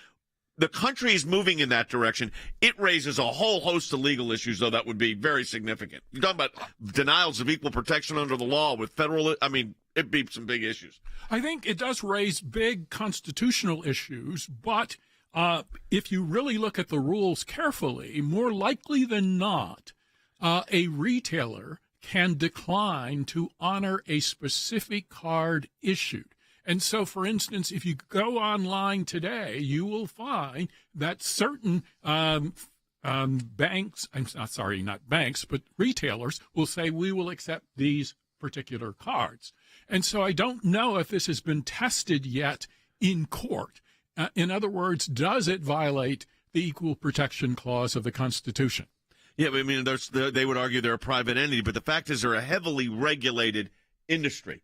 the country is moving in that direction. It raises a whole host of legal issues, though, that would be very significant. You're talking about denials of equal protection under the law with federal, I mean, it'd be some big issues. I think it does raise big constitutional issues, but if you really look at the rules carefully, more likely than not, a retailer can decline to honor a specific card issued. And so, for instance, if you go online today, you will find that certain banks, not banks, but retailers will say, we will accept these particular cards. And so I don't know if this has been tested yet in court. In other words, does it violate the Equal Protection Clause of the Constitution? Yeah, but I mean, they would argue they're a private entity, but the fact is they're a heavily regulated industry.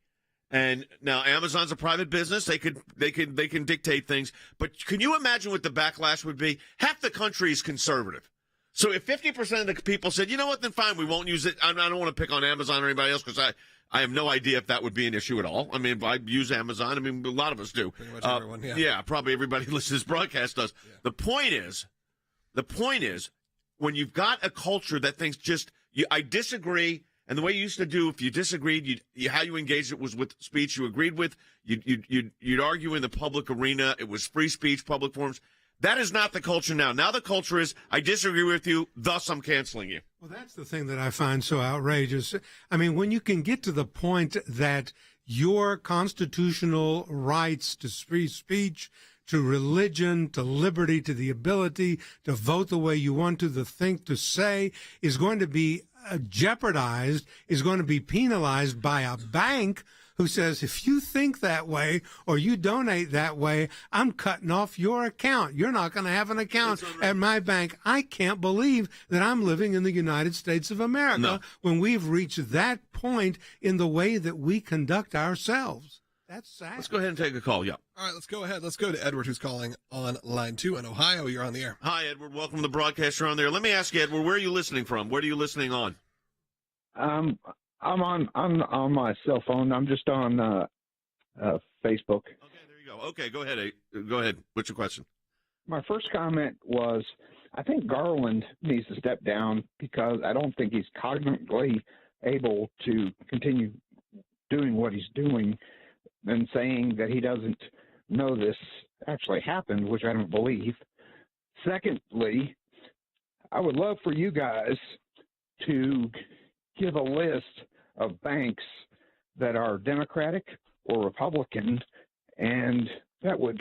And now Amazon's a private business. They can dictate things. But can you imagine what the backlash would be? Half the country is conservative. So if 50% of the people said, you know what, then fine, we won't use it. I don't want to pick on Amazon or anybody else because I have no idea if that would be an issue at all. I mean, I use Amazon. I mean, a lot of us do. Pretty much everyone, yeah. Yeah, probably everybody who listens to this broadcast does. Yeah. The point is, when you've got a culture that thinks I disagree. And the way you used to do, if you disagreed, how you engaged it was with speech you agreed with. You'd argue in the public arena. It was free speech, public forums. That is not the culture now. Now the culture is, I disagree with you, thus I'm canceling you. Well, that's the thing that I find so outrageous. I mean, when you can get to the point that your constitutional rights to free speech, to religion, to liberty, to the ability to vote the way you want to think, to say, is going to be jeopardized, is going to be penalized by a bank who says, if you think that way or you donate that way, I'm cutting off your account. You're not going to have an account at my bank. I can't believe that I'm living in the United States of America when we've reached that point in the way that we conduct ourselves. That's sad. Let's go ahead and take a call. Yeah. All right, let's go ahead. Let's go to Edward, who's calling on line 2 in Ohio. You're on the air. Hi, Edward. Welcome to the broadcast. You're on there. Let me ask you, Edward, where are you listening from? Where are you listening on? I'm on my cell phone. I'm just on Facebook. Okay, there you go. Okay, go ahead. Go ahead. What's your question? My first comment was, I think Garland needs to step down because I don't think he's cognitively able to continue doing what he's doing and saying that he doesn't know this actually happened, which I don't believe. Secondly, I would love for you guys to give a list of banks that are Democratic or Republican, and that would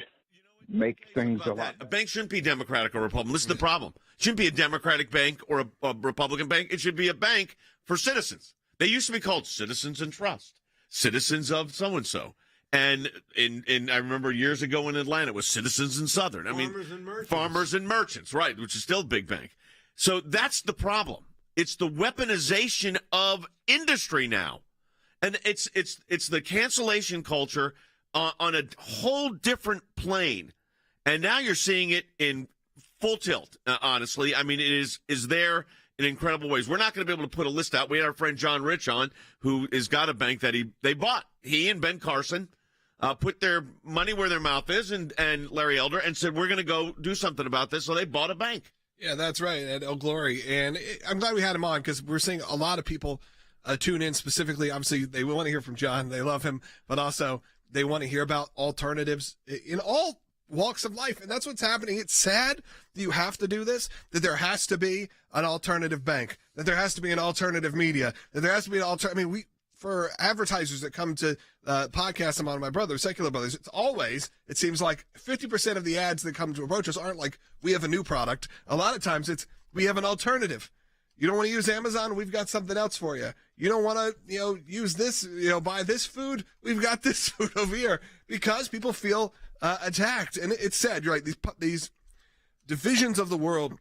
make things a lot. A bank shouldn't be Democratic or Republican. This is the problem. It shouldn't be a Democratic bank or a Republican bank. It should be a bank for citizens. They used to be called Citizens and Trust, Citizens of so-and-so. And I remember years ago in Atlanta, it was Citizens and Southern. Farmers and Merchants, right, which is still a big bank. So that's the problem. It's the weaponization of industry now. And it's the cancellation culture on a whole different plane. And now you're seeing it in full tilt, honestly. I mean, it is there in incredible ways. We're not going to be able to put a list out. We had our friend John Rich on, who has got a bank that they bought. He and Ben Carson put their money where their mouth is, and Larry Elder, and said, we're going to go do something about this. So they bought a bank. Yeah, that's right, at El Glory. And I'm glad we had him on because we're seeing a lot of people tune in specifically. Obviously, they want to hear from John. They love him, but also they want to hear about alternatives in all walks of life. And that's what's happening. It's sad that you have to do this, that there has to be an alternative bank, that there has to be an alternative media, that there has to be an alternative. I mean, for advertisers that come to podcasts I'm on, my brother, Secular Brothers, it seems like 50% of the ads that come to approach us aren't like, we have a new product. A lot of times it's, we have an alternative. You don't want to use Amazon? We've got something else for you. You don't want to, use this, buy this food? We've got this food over here, because people feel attacked. And it's sad, right? These divisions of the world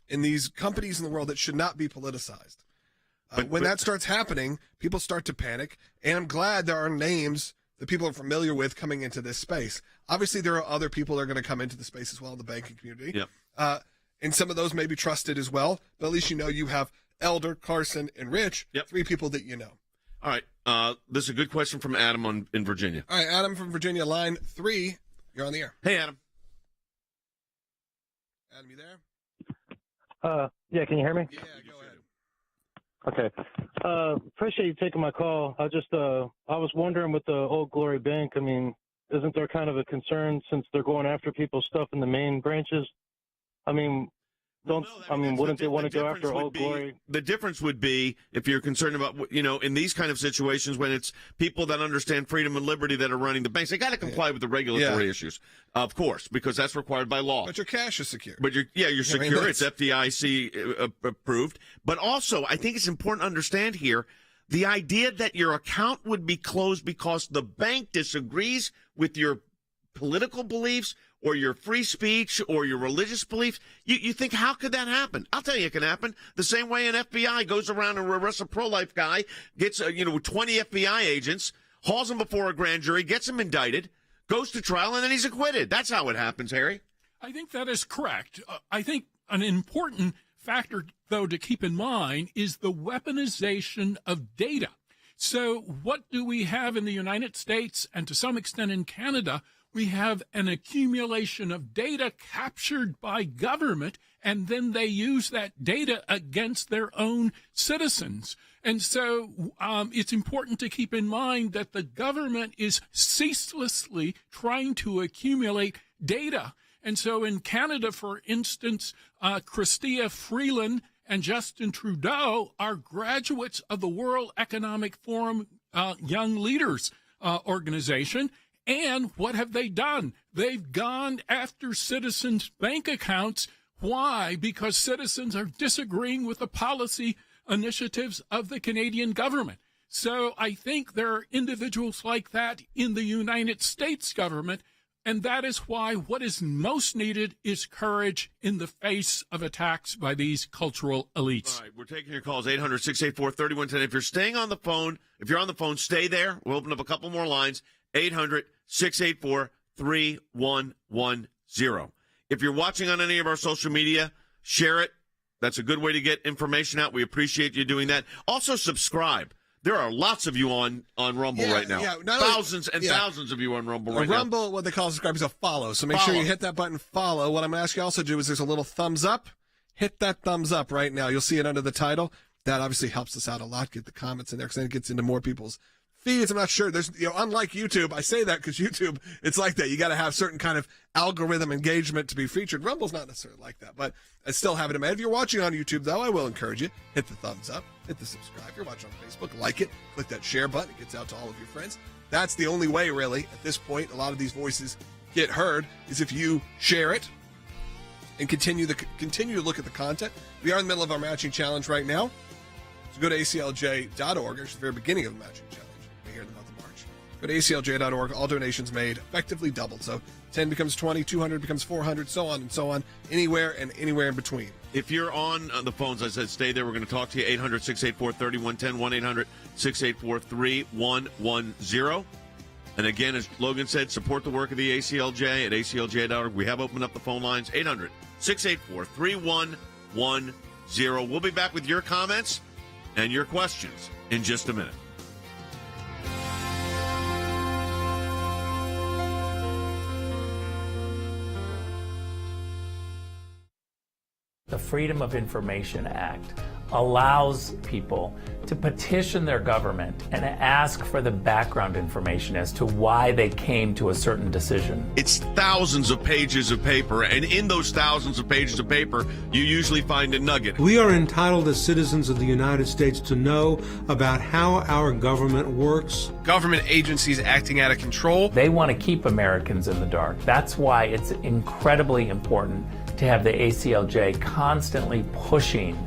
and these companies in the world that should not be politicized. When that starts happening, people start to panic, and I'm glad there are names that people are familiar with coming into this space. Obviously, there are other people that are going to come into the space as well in the banking community. Yep. And some of those may be trusted as well, but at least you have Elder, Carson, and Rich, three people that you know. All right. This is a good question from Adam in Virginia. All right, Adam from Virginia, line 3. You're on the air. Hey, Adam. Adam, you there? Yeah, can you hear me? Yeah, go ahead. Okay. Appreciate you taking my call. I was wondering with the Old Glory Bank, I mean, isn't there kind of a concern since they're going after people's stuff in the main branches? I mean, wouldn't they want to go after Old Glory? The difference would be if you're concerned about, in these kind of situations when it's people that understand freedom and liberty that are running the banks, they got to comply with the regulatory issues, of course, because that's required by law. But your cash is secure. But you're secure. It's FDIC approved. But also, I think it's important to understand here the idea that your account would be closed because the bank disagrees with your political beliefs or your free speech or your religious beliefs. You think, how could that happen? I'll tell you it can happen. The same way an FBI goes around and arrests a pro-life guy, gets 20 FBI agents, hauls him before a grand jury, gets him indicted, goes to trial, and then he's acquitted. That's how it happens, Harry. I think that is correct. I think an important factor, though, to keep in mind is the weaponization of data. So what do we have in the United States and to some extent in Canada? We have an accumulation of data captured by government, and then they use that data against their own citizens. And so it's important to keep in mind that the government is ceaselessly trying to accumulate data. And so in Canada, for instance, Chrystia Freeland and Justin Trudeau are graduates of the World Economic Forum Young Leaders organization. And what have they done? They've gone after citizens' bank accounts. Why? Because citizens are disagreeing with the policy initiatives of the Canadian government. So I think there are individuals like that in the United States government, and that is why what is most needed is courage in the face of attacks by these cultural elites. All right, we're taking your calls, 800-684-3110. If you're staying on the phone, stay there. We'll open up a couple more lines, 800-684-3110. If you're watching on any of our social media, share it. That's a good way to get information out. We appreciate you doing that. Also, subscribe. There are lots of you on Rumble right now. Yeah, thousands and thousands of you on Rumble right now. Rumble, what they call subscribe, is a follow. So make sure you hit that button, follow. What I'm going to ask you also to do is there's a little thumbs up. Hit that thumbs up right now. You'll see it under the title. That obviously helps us out a lot. Get the comments in there because then it gets into more people's feeds. I'm not sure. There's, unlike YouTube, I say that because YouTube, it's like that. You got to have certain kind of algorithm engagement to be featured. Rumble's not necessarily like that, but I still have it in mind. If you're watching on YouTube, though, I will encourage you, hit the thumbs up, hit the subscribe. If you're watching on Facebook, like it, click that share button. It gets out to all of your friends. That's the only way, really, at this point, a lot of these voices get heard, is if you share it and continue to look at the content. We are in the middle of our matching challenge right now. So go to ACLJ.org. It's the very beginning of the matching challenge. Here in the month of March. Go to ACLJ.org. All donations made effectively doubled. So 10 becomes 20, 200 becomes 400, so on and so on, anywhere and anywhere in between. If you're on the phones, I said stay there. We're going to talk to you. 800-684-3110, 1-800-684-3110. And again, as Logan said, support the work of the ACLJ at ACLJ.org. We have opened up the phone lines, 800-684-3110. We'll be back with your comments and your questions in just a minute. The Freedom of Information Act allows people to petition their government and ask for the background information as to why they came to a certain decision. It's thousands of pages of paper, and in those thousands of pages of paper, you usually find a nugget. We are entitled as citizens of the United States to know about how our government works. Government agencies acting out of control. They want to keep Americans in the dark. That's why it's incredibly important to have the ACLJ constantly pushing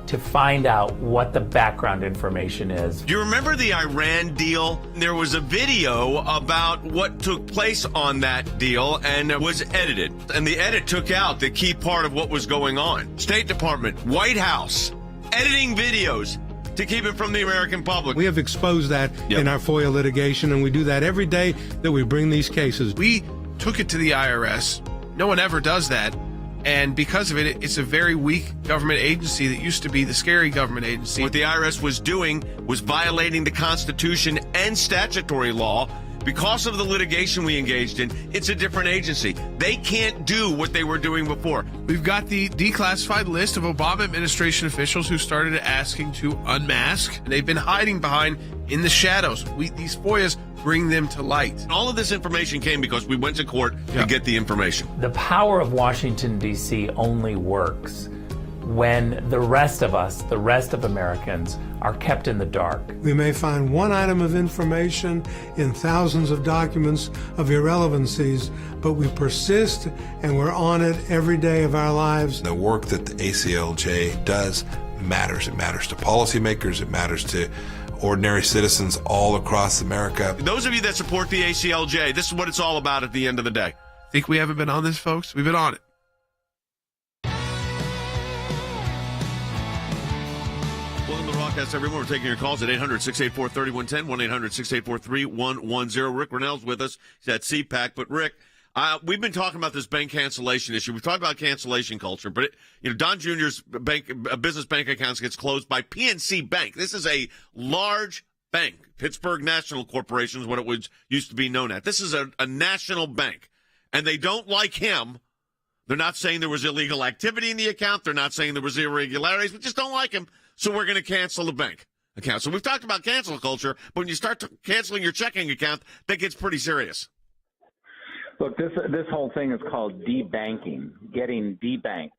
to find out what the background information is. Do you remember the Iran deal? There was a video about what took place on that deal, and it was edited. And the edit took out the key part of what was going on. State Department, White House, editing videos to keep it from the American public. We have exposed that in our FOIA litigation, and we do that every day that we bring these cases. We took it to the IRS. No one ever does that. And because of it, it's a very weak government agency that used to be the scary government agency. What the IRS was doing was violating the Constitution and statutory law Because of the litigation we engaged in, it's a different agency. They can't do what they were doing before. We've got the declassified list of Obama administration officials who started asking to unmask. They've been hiding behind in the shadows. These FOIAs bring them to light. All of this information came because we went to court to get the information. The power of Washington, D.C. only works when the rest of us, the rest of Americans, are kept in the dark. We may find one item of information in thousands of documents of irrelevancies, but we persist and we're on it every day of our lives. The work that the ACLJ does matters. It matters to policymakers. It matters to ordinary citizens all across America. Those of you that support the ACLJ, this is what it's all about at the end of the day. Think we haven't been on this, folks? We've been on it. Welcome to the broadcast, everyone. We're taking your calls at 800-684-3110, 1-800-684-3110. Rick Grenell's with us. He's at CPAC. But, Rick, we've been talking about this bank cancellation issue. We've talked about cancellation culture. But, Don Jr.'s business bank accounts gets closed by PNC Bank. This is a large bank. Pittsburgh National Corporation is what it used to be known as. This is a national bank. And they don't like him. They're not saying there was illegal activity in the account. They're not saying there was irregularities. We just don't like him. So we're going to cancel the bank account. So we've talked about cancel culture, but when you start canceling your checking account, that gets pretty serious. Look, this whole thing is called debanking, getting debanked,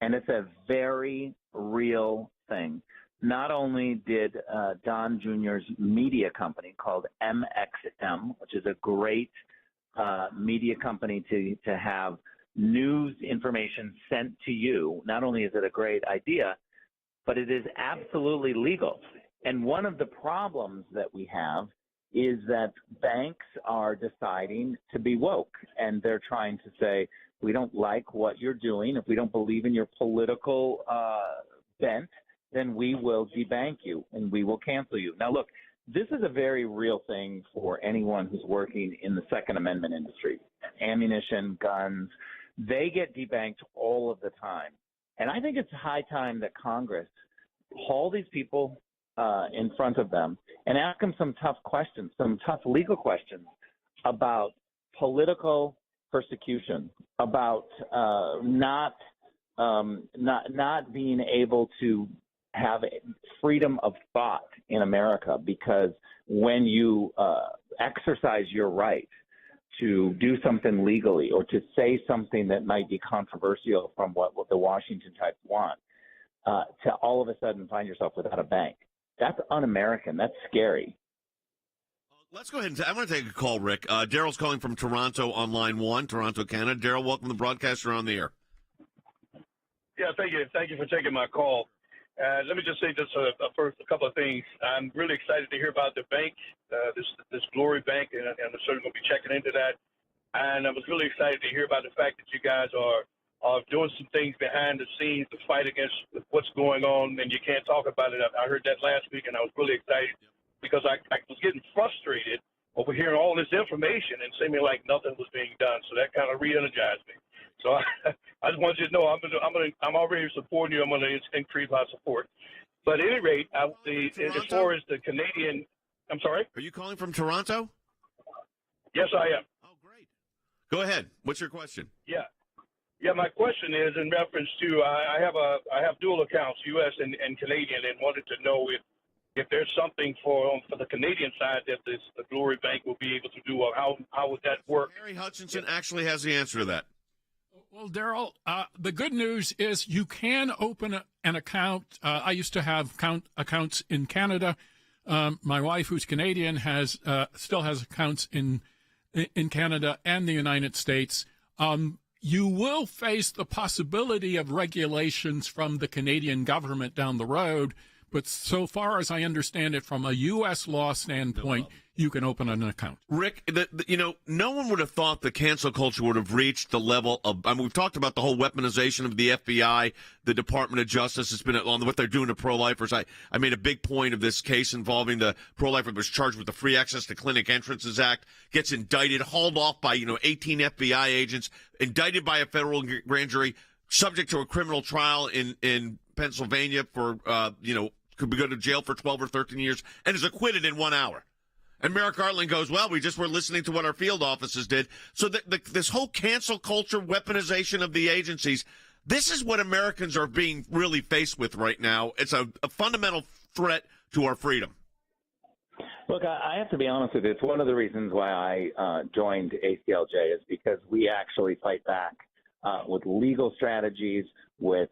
and it's a very real thing. Not only did Don Jr.'s media company called MXM, which is a great media company to have news information sent to you, not only is it a great idea, but it is absolutely legal. And one of the problems that we have is that banks are deciding to be woke, and they're trying to say, we don't like what you're doing. If we don't believe in your political bent, then we will debank you and we will cancel you. Now, look, this is a very real thing for anyone who's working in the Second Amendment industry. Ammunition, guns, they get debanked all of the time. And I think it's high time that Congress haul these people in front of them and ask them some tough questions, some tough legal questions about political persecution, about not being able to have freedom of thought in America, because when you exercise your right to do something legally or to say something that might be controversial from what the Washington types want, to all of a sudden find yourself without a bank. That's un-American. That's scary. Let's go ahead and I'm going to take a call, Rick. Daryl's calling from Toronto on line 1, Toronto, Canada. Daryl, welcome to the broadcast. You're on the air. Yeah, thank you. Thank you for taking my call. Let me just say first a couple of things. I'm really excited to hear about the bank, this Glory Bank, and I'm certainly going to be checking into that. And I was really excited to hear about the fact that you guys are doing some things behind the scenes to fight against what's going on, and you can't talk about it. I heard that last week, and I was really excited because I was getting frustrated over hearing all this information and seeming like nothing was being done. So that kind of re-energized me. So I just wanted you to know I'm already supporting you. I'm going to increase my support. But at any rate, as far as the Canadian, I'm sorry? Are you calling from Toronto? Yes, I am. Oh, great. Go ahead. What's your question? Yeah. Yeah, my question is in reference to I have dual accounts, U.S. and Canadian, and wanted to know if there's something for the Canadian side that the Glory Bank will be able to do, or how would that work? Harry Hutchinson actually has the answer to that. Well, Daryl, the good news is you can open an account. I used to have accounts in Canada. My wife, who's Canadian, still has accounts in Canada and the United States. You will face the possibility of regulations from the Canadian government down the road, but so far as I understand it, from a U.S. law standpoint, you can open an account. Rick, no one would have thought the cancel culture would have reached the level of, we've talked about the whole weaponization of the FBI, the Department of Justice. It's been on what they're doing to pro-lifers. I made a big point of this case involving the pro-lifer who was charged with the Free Access to Clinic Entrances Act, gets indicted, hauled off by, 18 FBI agents, indicted by a federal grand jury, subject to a criminal trial in Pennsylvania for, could go to jail for 12 or 13 years, and is acquitted in 1 hour. And Merrick Garland goes, well, we just were listening to what our field offices did. So this whole cancel culture, weaponization of the agencies, this is what Americans are being really faced with right now. It's a fundamental threat to our freedom. Look, I have to be honest with you. It's one of the reasons why I joined ACLJ is because we actually fight back with legal strategies, with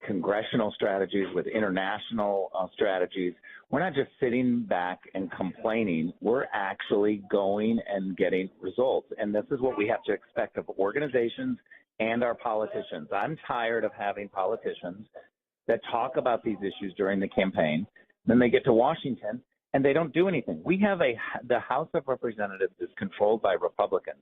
congressional strategies, with international strategies. We're not just sitting back and complaining. We're actually going and getting results. And this is what we have to expect of organizations and our politicians. I'm tired of having politicians that talk about these issues during the campaign. Then they get to Washington and they don't do anything. We have the House of Representatives is controlled by Republicans.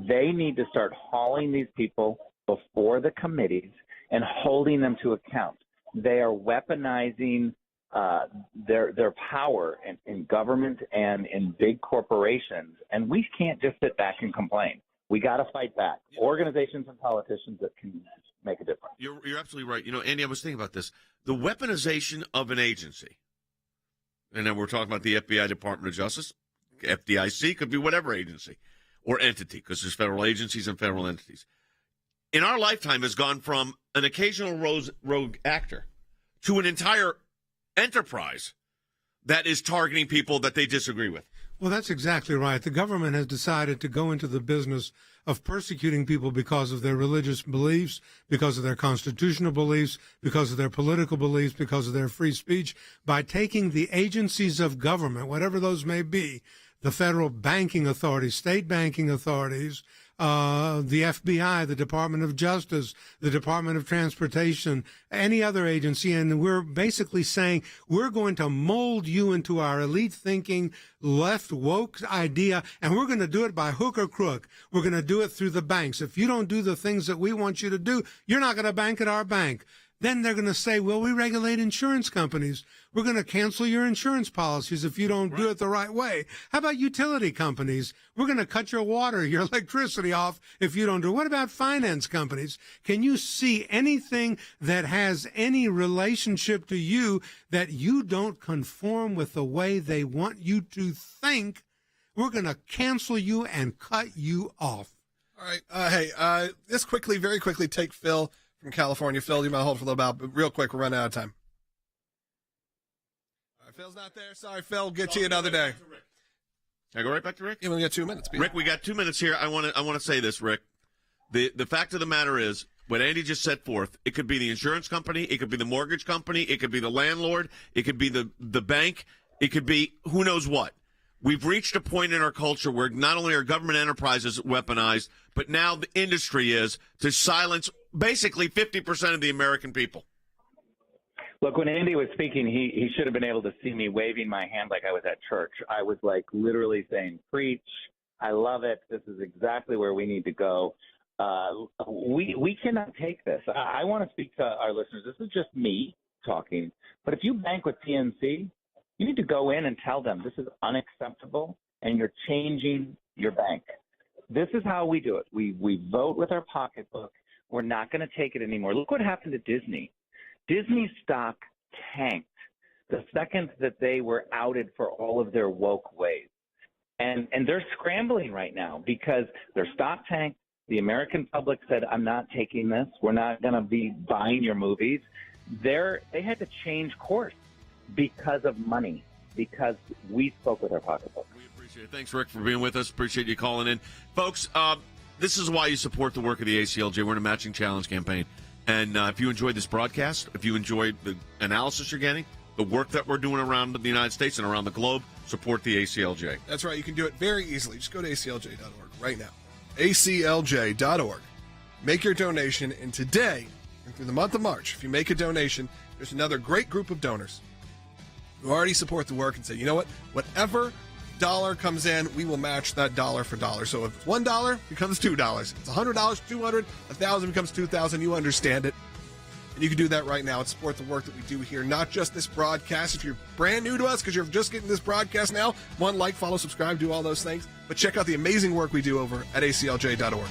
They need to start hauling these people before the committees and holding them to account. They are weaponizing their power in government and in big corporations, and we can't just sit back and complain. We got to fight back. Organizations and politicians that can make a difference. You're absolutely right. Andy, I was thinking about this. The weaponization of an agency, and then we're talking about the FBI, Department of Justice, FDIC, could be whatever agency or entity, because there's federal agencies and federal entities. In our lifetime has gone from an occasional rogue actor to an entire enterprise that is targeting people that they disagree with. Well, that's exactly right. The government has decided to go into the business of persecuting people because of their religious beliefs, because of their constitutional beliefs, because of their political beliefs, because of their free speech, by taking the agencies of government, whatever those may be, the federal banking authorities, state banking authorities, the FBI, the Department of Justice, the Department of Transportation, any other agency, and we're basically saying we're going to mold you into our elite thinking, left woke idea, and we're going to do it by hook or crook. We're going to do it through the banks. If you don't do the things that we want you to do, you're not going to bank at our bank. Then they're going to say, well, we regulate insurance companies. We're going to cancel your insurance policies if you don't do it the right way. How about utility companies? We're going to cut your water, your electricity off if you don't do it. What about finance companies? Can you see anything that has any relationship to you that you don't conform with the way they want you to think? We're going to cancel you and cut you off. All right. Let's very quickly take Phil from California. Phil, you might hold for a little while, but real quick, we're running out of time. All right, Phil's not there. Sorry, Phil. Get to you another day. Can I go right back to Rick? Yeah, we got 2 minutes. Rick, we got 2 minutes here. I want to say this, Rick. The fact of the matter is, what Andy just set forth, it could be the insurance company, it could be the mortgage company, it could be the landlord, it could be the bank, it could be who knows what. We've reached a point in our culture where not only are government enterprises weaponized, but now the industry is to silence basically 50% of the American people. Look, when Andy was speaking, he should have been able to see me waving my hand like I was at church. I was like literally saying, preach. I love it. This is exactly where we need to go. We cannot take this. I want to speak to our listeners. This is just me talking. But if you bank with PNC, you need to go in and tell them this is unacceptable and you're changing your bank. This is how we do it. We vote with our pocketbook. We're not going to take it anymore. Look what happened to Disney. Disney stock tanked the second that they were outed for all of their woke ways. And they're scrambling right now because their stock tanked. The American public said, I'm not taking this. We're not going to be buying your movies. They had to change course because of money, because we spoke with our pocketbook. We appreciate it. Thanks, Rick, for being with us. Appreciate you calling in. Folks, this is why you support the work of the ACLJ. We're in a matching challenge campaign. And if you enjoyed this broadcast, if you enjoyed the analysis you're getting, the work that we're doing around the United States and around the globe, support the ACLJ. That's right. You can do it very easily. Just go to aclj.org right now. aclj.org. Make your donation. And today, and through the month of March, if you make a donation, there's another great group of donors who already support the work and say, you know what, whatever dollar comes in, we will match that dollar for dollar. So if it's $1, it becomes $2. If it's $100, $200, $1,000 becomes $2,000. You understand it. And you can do that right now and support the work that we do here, not just this broadcast. If you're brand new to us because you're just getting this broadcast now, like, follow, subscribe, do all those things. But check out the amazing work we do over at aclj.org.